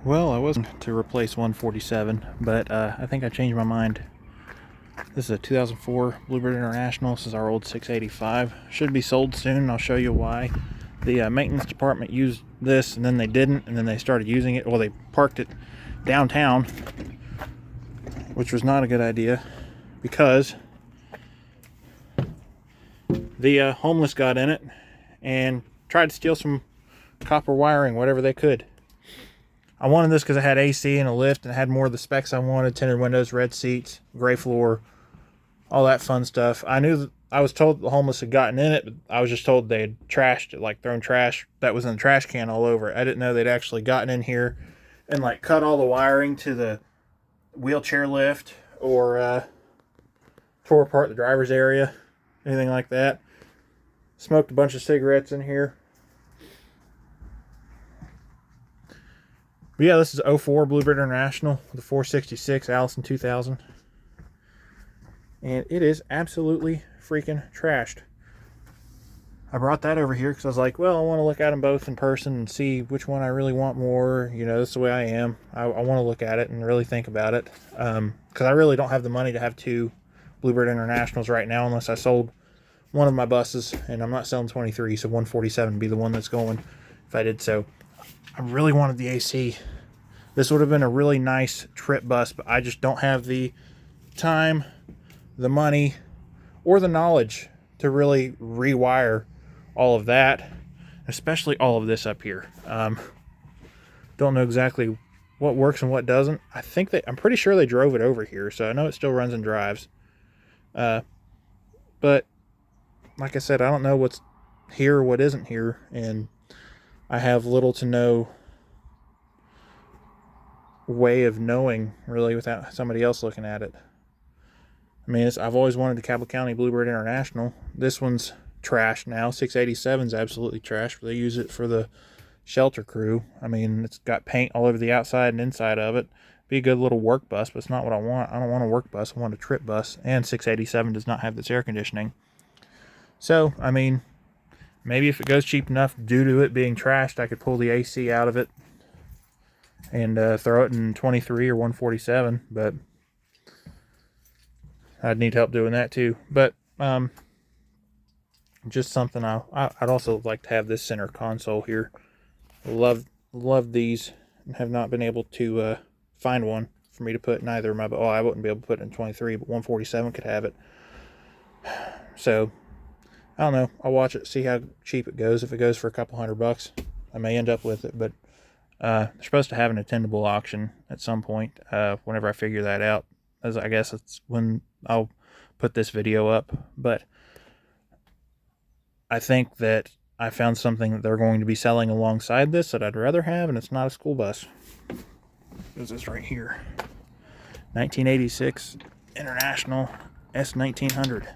Well, I wasn't to replace 147, but I think I changed my mind. This is a 2004 Bluebird International. This is our old 685. Should be sold soon, and I'll show you why. The maintenance department used this, and then they didn't, and then they started using it. Well, they parked it downtown, which was not a good idea, because the homeless got in it and tried to steal some copper wiring, whatever they could. I wanted this because it had AC and a lift and it had more of the specs I wanted: tinted windows, red seats, gray floor, all that fun stuff. I was told the homeless had gotten in it, but I was just told they had trashed it, like thrown trash that was in the trash can all over it. I didn't know they'd actually gotten in here and like cut all the wiring to the wheelchair lift, or tore apart the driver's area, anything like that. Smoked a bunch of cigarettes in here. But yeah, this is 04 Bluebird International, the 466 Allison 2000. And it is absolutely freaking trashed. I brought that over here because I was like, well, I want to look at them both in person and see which one I really want more. You know, that's the way I am. I want to look at it and really think about it. Because I really don't have the money to have two Bluebird Internationals right now unless I sold one of my buses. And I'm not selling 23, so 147 would be the one that's going if I did so. I really wanted the AC. This would have been a really nice trip bus, but I just don't have the time, the money, or the knowledge to really rewire all of that, especially all of this up here. Don't know exactly what works and what doesn't. I'm pretty sure they drove it over here, so I know it still runs and drives. But like I said, I don't know what's here or what isn't here, and I have little to no way of knowing really without somebody else looking at it. I mean, I've always wanted the Cabell County Bluebird International. This one's trash now. 687's absolutely trash. They use it for the shelter crew. I mean, it's got paint all over the outside and inside of it. Be a good little work bus, but it's not what I want. I don't want a work bus. I want a trip bus. And 687 does not have this air conditioning. So, I mean, maybe if it goes cheap enough due to it being trashed, I could pull the AC out of it and throw it in 23 or 147, but I'd need help doing that too. But just something I'd also like to have this center console here. Love these, and have not been able to find one for me to put in either of my. I wouldn't be able to put it in 23, but 147 could have it. So I don't know. I'll watch it, see how cheap it goes. If it goes for a couple $100, I may end up with it. But they're supposed to have an attendable auction at some point. Whenever I figure that out, as I guess it's when I'll put this video up. But I think that I found something that they're going to be selling alongside this that I'd rather have, and it's not a school bus. This is right here. 1986 International S1900.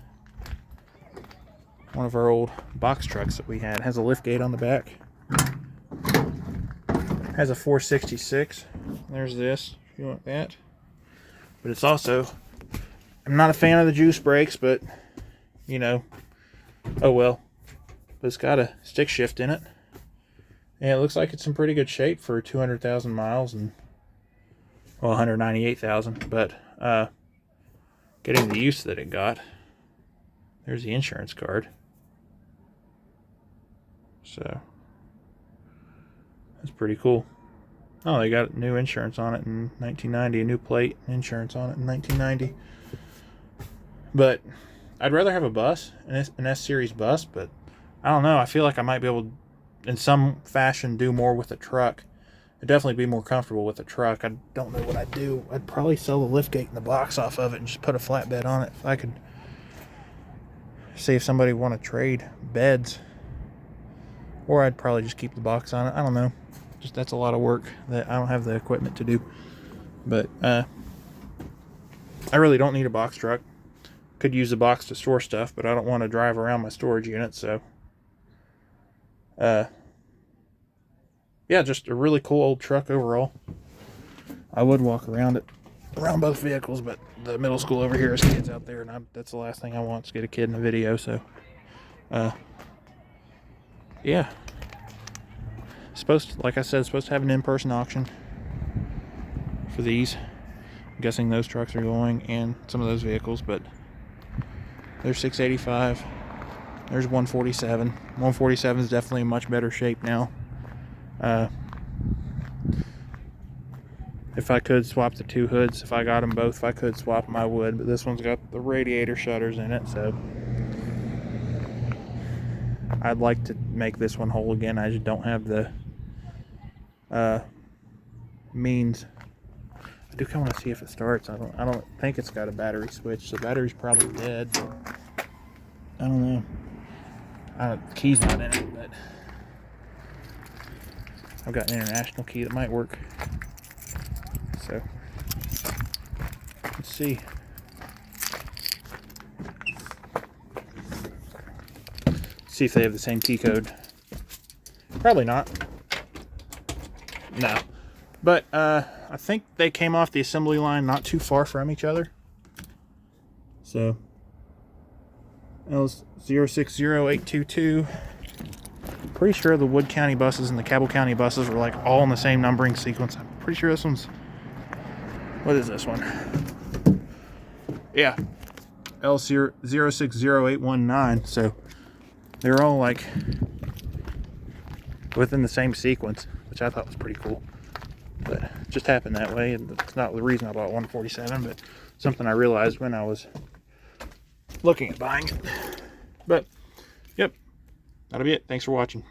One of our old box trucks that we had. It has a lift gate on the back. Has a 466. There's this, if you want that. But it's also, I'm not a fan of the juice brakes, but, you know, oh well. But it's got a stick shift in it. And it looks like it's in pretty good shape for 200,000 miles and, well, 198,000. But getting the use that it got. There's the insurance card. So that's pretty cool. Oh, they got new insurance on it in 1990, a new plate insurance on it in 1990. But I'd rather have a bus, an S-Series bus, but I don't know. I feel like I might be able to, in some fashion, do more with a truck. I'd definitely be more comfortable with a truck. I don't know what I'd do. I'd probably sell the liftgate and the box off of it and just put a flatbed on it. If I could see if somebody want to trade beds. Or I'd probably just keep the box on it. I don't know. Just that's a lot of work that I don't have the equipment to do. But I really don't need a box truck. Could use the box to store stuff, but I don't want to drive around my storage unit, so yeah, just a really cool old truck overall. I would walk around both vehicles, but the middle school over here has kids out there, and that's the last thing I want is get a kid in a video. So yeah, like I said, supposed to have an in-person auction. for these. I'm guessing those trucks are going, and some of those vehicles, but there's 685. There's 147. 147 is definitely in much better shape now. If I could swap the two hoods, if I got them both, if I could swap them, I would. But this one's got the radiator shutters in it, so I'd like to make this one whole again. I just don't have the means. I do kind of want to see if it starts. I don't think it's got a battery switch. The battery's probably dead. I don't know. The key's not in it, but I've got an international key that might work. So let's see. See if they have the same key code. Probably not. No. But I think they came off the assembly line not too far from each other. So L060822. Pretty sure the Wood County buses and the Cabell County buses were like all in the same numbering sequence. I'm pretty sure this one's, what is this one? Yeah, L060819. So they're all like within the same sequence, which I thought was pretty cool. But it just happened that way, and it's not the reason I bought 147, but something I realized when I was looking at buying it. But yep, that'll be it. Thanks for watching.